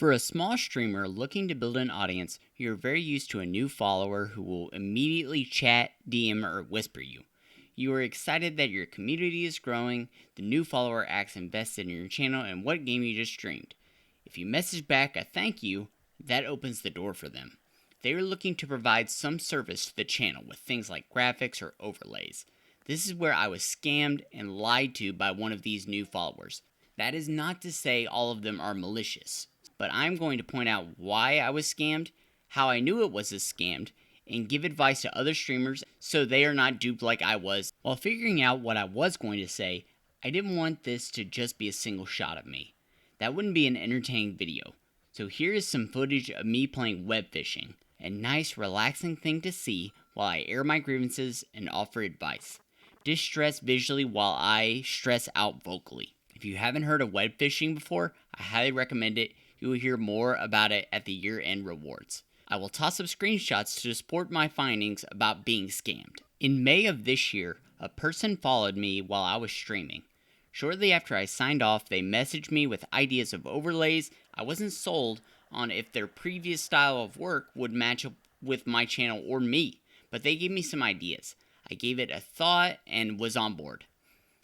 For a small streamer looking to build an audience, you're very used to a new follower who will immediately chat, DM, or whisper you. You are excited that your community is growing, the new follower acts invested in your channel and what game you just streamed. If you message back a thank you, that opens the door for them. They are looking to provide some service to the channel with things like graphics or overlays. This is where I was scammed and lied to by one of these new followers. That is not to say all of them are malicious, but I'm going to point out why I was scammed, how I knew it was a scam, and give advice to other streamers so they are not duped like I was. While figuring out what I was going to say, I didn't want this to just be a single shot of me. That wouldn't be an entertaining video. So here is some footage of me playing Webfishing, a nice relaxing thing to see while I air my grievances and offer advice. Distress visually while I stress out vocally. If you haven't heard of Webfishing before, I highly recommend it. You will hear more about it at the year-end rewards. I will toss up screenshots to support my findings about being scammed. In May of this year, a person followed me while I was streaming. Shortly after I signed off, they messaged me with ideas of overlays. I wasn't sold on if their previous style of work would match up with my channel or me, but they gave me some ideas. I gave it a thought and was on board.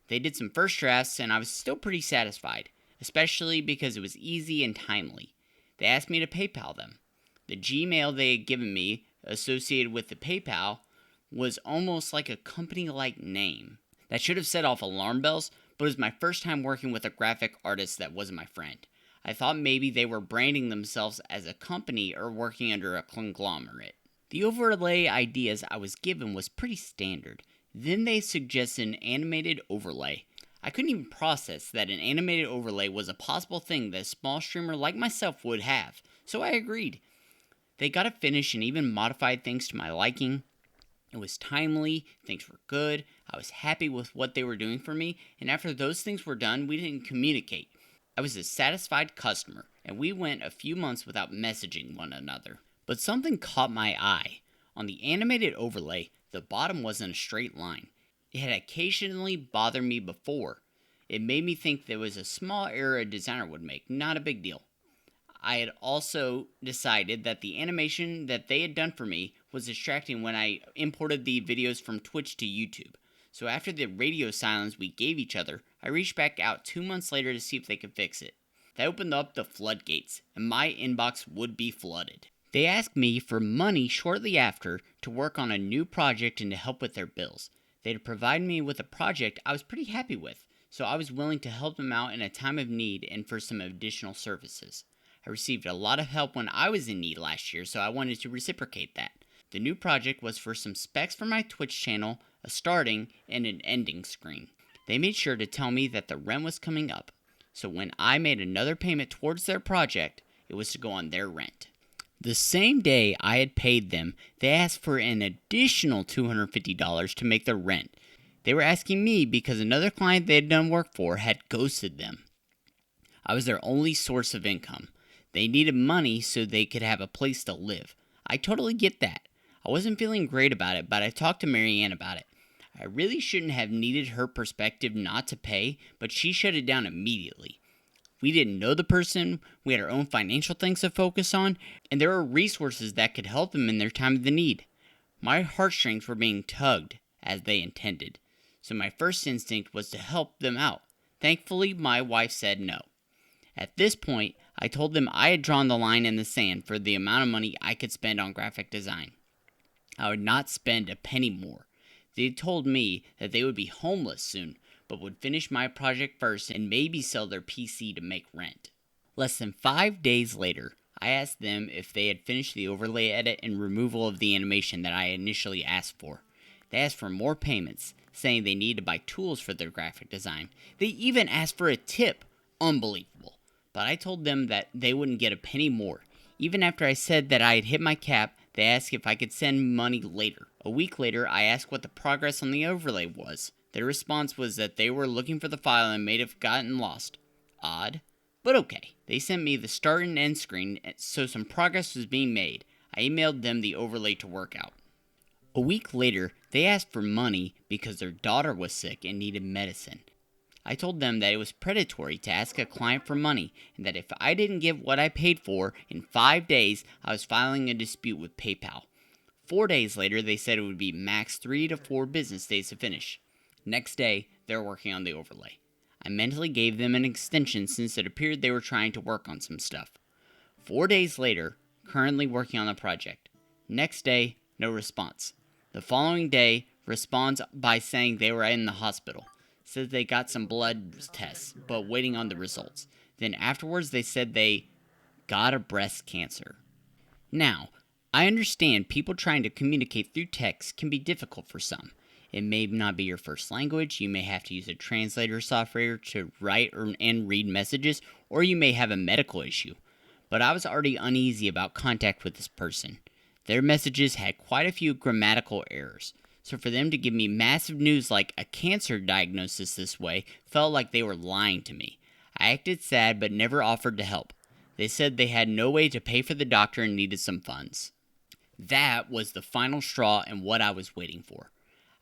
They did some first drafts and I was still pretty satisfied, especially because it was easy and timely. They asked me to PayPal them. The Gmail they had given me, associated with the PayPal, was almost like a company-like name. That should have set off alarm bells, but it was my first time working with a graphic artist that wasn't my friend. I thought maybe they were branding themselves as a company or working under a conglomerate. The overlay ideas I was given was pretty standard. Then they suggested an animated overlay. I couldn't even process that an animated overlay was a possible thing that a small streamer like myself would have, so I agreed. They got it finished and even modified things to my liking. It was timely, things were good, I was happy with what they were doing for me, and after those things were done, we didn't communicate. I was a satisfied customer, and we went a few months without messaging one another. But something caught my eye. On the animated overlay, the bottom wasn't a straight line. It had occasionally bothered me before. It made me think there was a small error a designer would make, not a big deal. I had also decided that the animation that they had done for me was distracting when I imported the videos from Twitch to YouTube. So after the radio silence we gave each other, I reached back out 2 months later to see if they could fix it. That opened up the floodgates, and my inbox would be flooded. They asked me for money shortly after to work on a new project and to help with their bills. They had provided me with a project I was pretty happy with, so I was willing to help them out in a time of need and for some additional services. I received a lot of help when I was in need last year, so I wanted to reciprocate that. The new project was for some specs for my Twitch channel, a starting and an ending screen. They made sure to tell me that the rent was coming up, so when I made another payment towards their project, it was to go on their rent. The same day I had paid them, they asked for an additional $250 to make their rent. They were asking me because another client they had done work for had ghosted them. I was their only source of income. They needed money so they could have a place to live. I totally get that. I wasn't feeling great about it, but I talked to Marianne about it. I really shouldn't have needed her perspective not to pay, but she shut it down immediately. We didn't know the person, we had our own financial things to focus on, and there were resources that could help them in their time of the need. My heartstrings were being tugged, as they intended, so my first instinct was to help them out. Thankfully, my wife said no. At this point, I told them I had drawn the line in the sand for the amount of money I could spend on graphic design. I would not spend a penny more. They told me that they would be homeless soon, but would finish my project first and maybe sell their PC to make rent. Less than 5 days later, I asked them if they had finished the overlay edit and removal of the animation that I initially asked for. They asked for more payments, saying they needed to buy tools for their graphic design. They even asked for a tip. Unbelievable. But I told them that they wouldn't get a penny more. Even after I said that I had hit my cap, they asked if I could send money later. A week later, I asked what the progress on the overlay was. Their response was that they were looking for the file and may have gotten lost. Odd, but okay. They sent me the start and end screen, so some progress was being made. I emailed them the overlay to work out. A week later, they asked for money because their daughter was sick and needed medicine. I told them that it was predatory to ask a client for money and that if I didn't give what I paid for in 5 days, I was filing a dispute with PayPal. 4 days later, they said it would be max 3 to 4 business days to finish. Next day, they were working on the overlay. I mentally gave them an extension since it appeared they were trying to work on some stuff. 4 days later, currently working on the project. Next day, no response. The following day, responds by saying they were in the hospital. Said they got some blood tests, but waiting on the results. Then afterwards, they said they got a breast cancer. Now, I understand people trying to communicate through text can be difficult for some. It may not be your first language, you may have to use a translator software to write and read messages, or you may have a medical issue. But I was already uneasy about contact with this person. Their messages had quite a few grammatical errors, so for them to give me massive news like a cancer diagnosis this way felt like they were lying to me. I acted sad but never offered to help. They said they had no way to pay for the doctor and needed some funds. That was the final straw and what I was waiting for.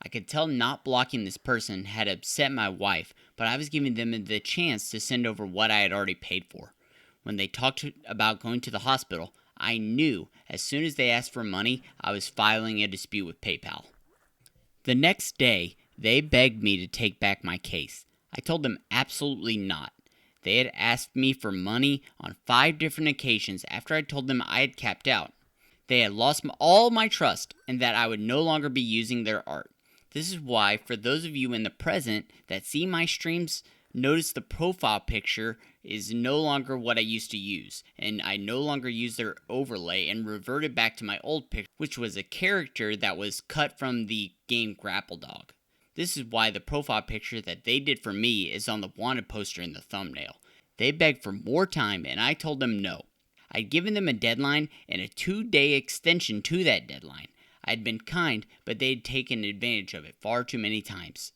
I could tell not blocking this person had upset my wife, but I was giving them the chance to send over what I had already paid for. When they talked about going to the hospital, I knew as soon as they asked for money, I was filing a dispute with PayPal. The next day, they begged me to take back my case. I told them absolutely not. They had asked me for money on 5 different occasions after I told them I had capped out. They had lost all my trust and that I would no longer be using their art. This is why, for those of you in the present that see my streams, notice the profile picture is no longer what I used to use, and I no longer use their overlay and reverted back to my old picture, which was a character that was cut from the game Grapple Dog. This is why the profile picture that they did for me is on the wanted poster in the thumbnail. They begged for more time, and I told them no. I'd given them a deadline and a 2-day extension to that deadline. I'd been kind, but they'd taken advantage of it far too many times.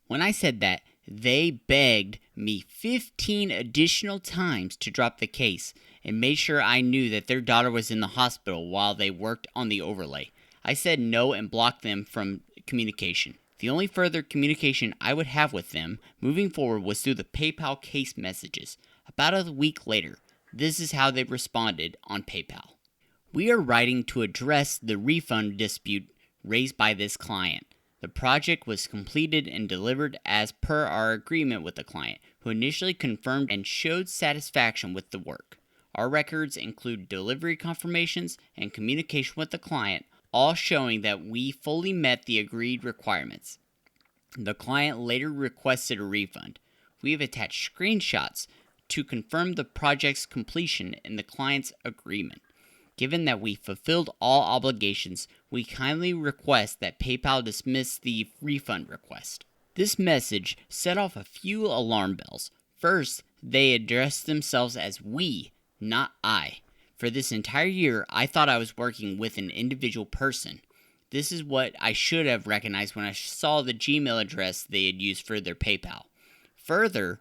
When I said that, they begged me 15 additional times to drop the case and made sure I knew that their daughter was in the hospital while they worked on the overlay. I said no and blocked them from communication. The only further communication I would have with them moving forward was through the PayPal case messages. About a week later, this is how they responded on PayPal. We are writing to address the refund dispute raised by this client. The project was completed and delivered as per our agreement with the client, who initially confirmed and showed satisfaction with the work. Our records include delivery confirmations and communication with the client, all showing that we fully met the agreed requirements. The client later requested a refund. We have attached screenshots to confirm the project's completion in the client's agreement. Given that we fulfilled all obligations, we kindly request that PayPal dismiss the refund request. This message set off a few alarm bells. First, they addressed themselves as we, not I. For this entire year, I thought I was working with an individual person. This is what I should have recognized when I saw the Gmail address they had used for their PayPal. Further,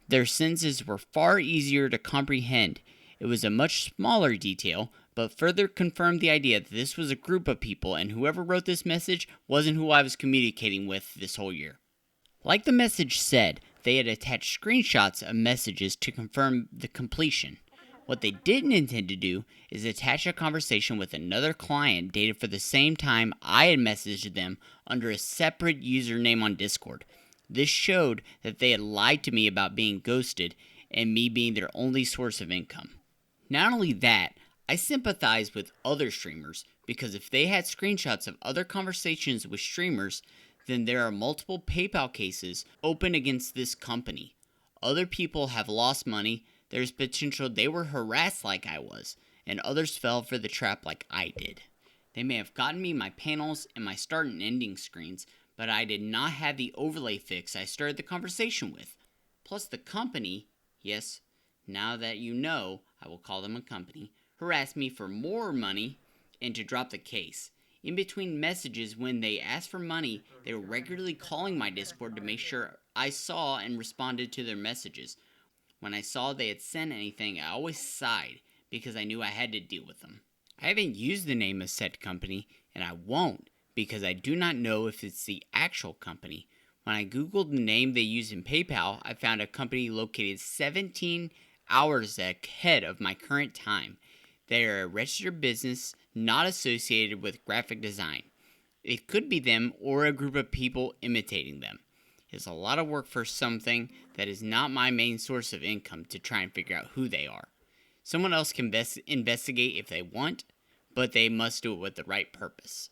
their sentences were far easier to comprehend. It was a much smaller detail, but further confirmed the idea that this was a group of people and whoever wrote this message wasn't who I was communicating with this whole year. Like the message said, they had attached screenshots of messages to confirm the completion. What they didn't intend to do is attach a conversation with another client dated for the same time I had messaged them under a separate username on Discord. This showed that they had lied to me about being ghosted and me being their only source of income. Not only that, I sympathize with other streamers because if they had screenshots of other conversations with streamers, then there are multiple PayPal cases open against this company. Other people have lost money, there's potential they were harassed like I was, and others fell for the trap like I did. They may have gotten me my panels and my start and ending screens, but I did not have the overlay fix I started the conversation with. Plus the company, yes, now that you know, I will call them a company, harassed me for more money and to drop the case. In between messages when they asked for money, they were regularly calling my Discord to make sure I saw and responded to their messages. When I saw they had sent anything, I always sighed because I knew I had to deal with them. I haven't used the name of said company, and I won't because I do not know if it's the actual company. When I Googled the name they used in PayPal, I found a company located 17 hours ahead of my current time. They are a registered business not associated with graphic design. It could be them or a group of people imitating them. It's a lot of work for something that is not my main source of income to try and figure out who they are. Someone else can investigate if they want, but they must do it with the right purpose.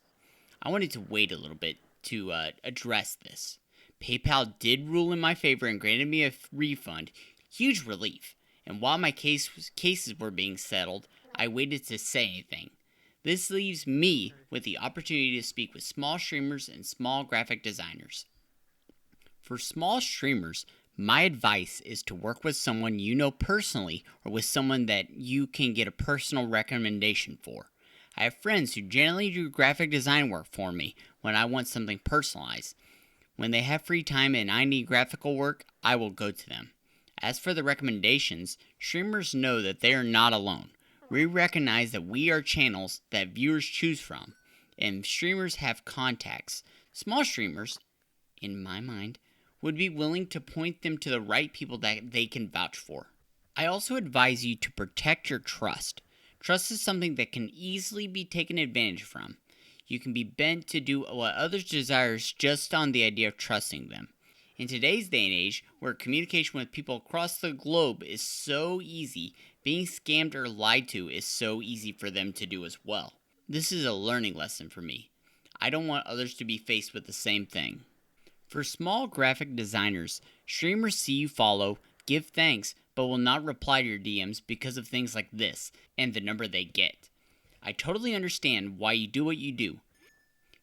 I wanted to wait a little bit to address this. PayPal did rule in my favor and granted me a refund, huge relief. And while my cases were being settled, I waited to say anything. This leaves me with the opportunity to speak with small streamers and small graphic designers. For small streamers, my advice is to work with someone you know personally or with someone that you can get a personal recommendation for. I have friends who generally do graphic design work for me when I want something personalized. When they have free time and I need graphical work, I will go to them. As for the recommendations, streamers know that they are not alone. We recognize that we are channels that viewers choose from, and streamers have contacts. Small streamers, in my mind, would be willing to point them to the right people that they can vouch for. I also advise you to protect your trust. Trust is something that can easily be taken advantage from. You can be bent to do what others desire just on the idea of trusting them. In today's day and age, where communication with people across the globe is so easy, being scammed or lied to is so easy for them to do as well. This is a learning lesson for me. I don't want others to be faced with the same thing. For small graphic designers, streamers see you follow, give thanks, but will not reply to your DMs because of things like this and the number they get. I totally understand why you do what you do.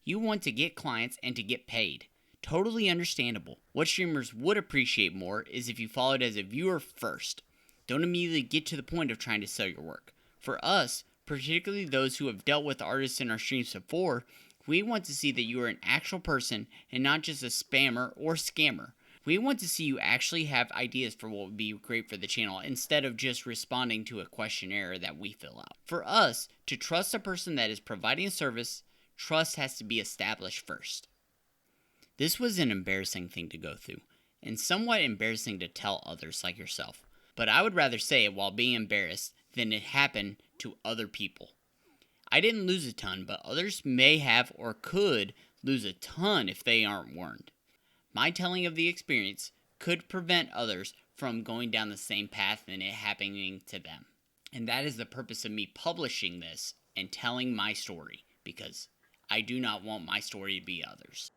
You want to get clients and to get paid. Totally understandable. What streamers would appreciate more is if you followed as a viewer first. Don't immediately get to the point of trying to sell your work. For us, particularly those who have dealt with artists in our streams before, we want to see that you are an actual person and not just a spammer or scammer. We want to see you actually have ideas for what would be great for the channel instead of just responding to a questionnaire that we fill out. For us, to trust a person that is providing a service, trust has to be established first. This was an embarrassing thing to go through, and somewhat embarrassing to tell others like yourself. But I would rather say it while being embarrassed than it happen to other people. I didn't lose a ton, but others may have or could lose a ton if they aren't warned. My telling of the experience could prevent others from going down the same path and it happening to them. And that is the purpose of me publishing this and telling my story, because I do not want my story to be others.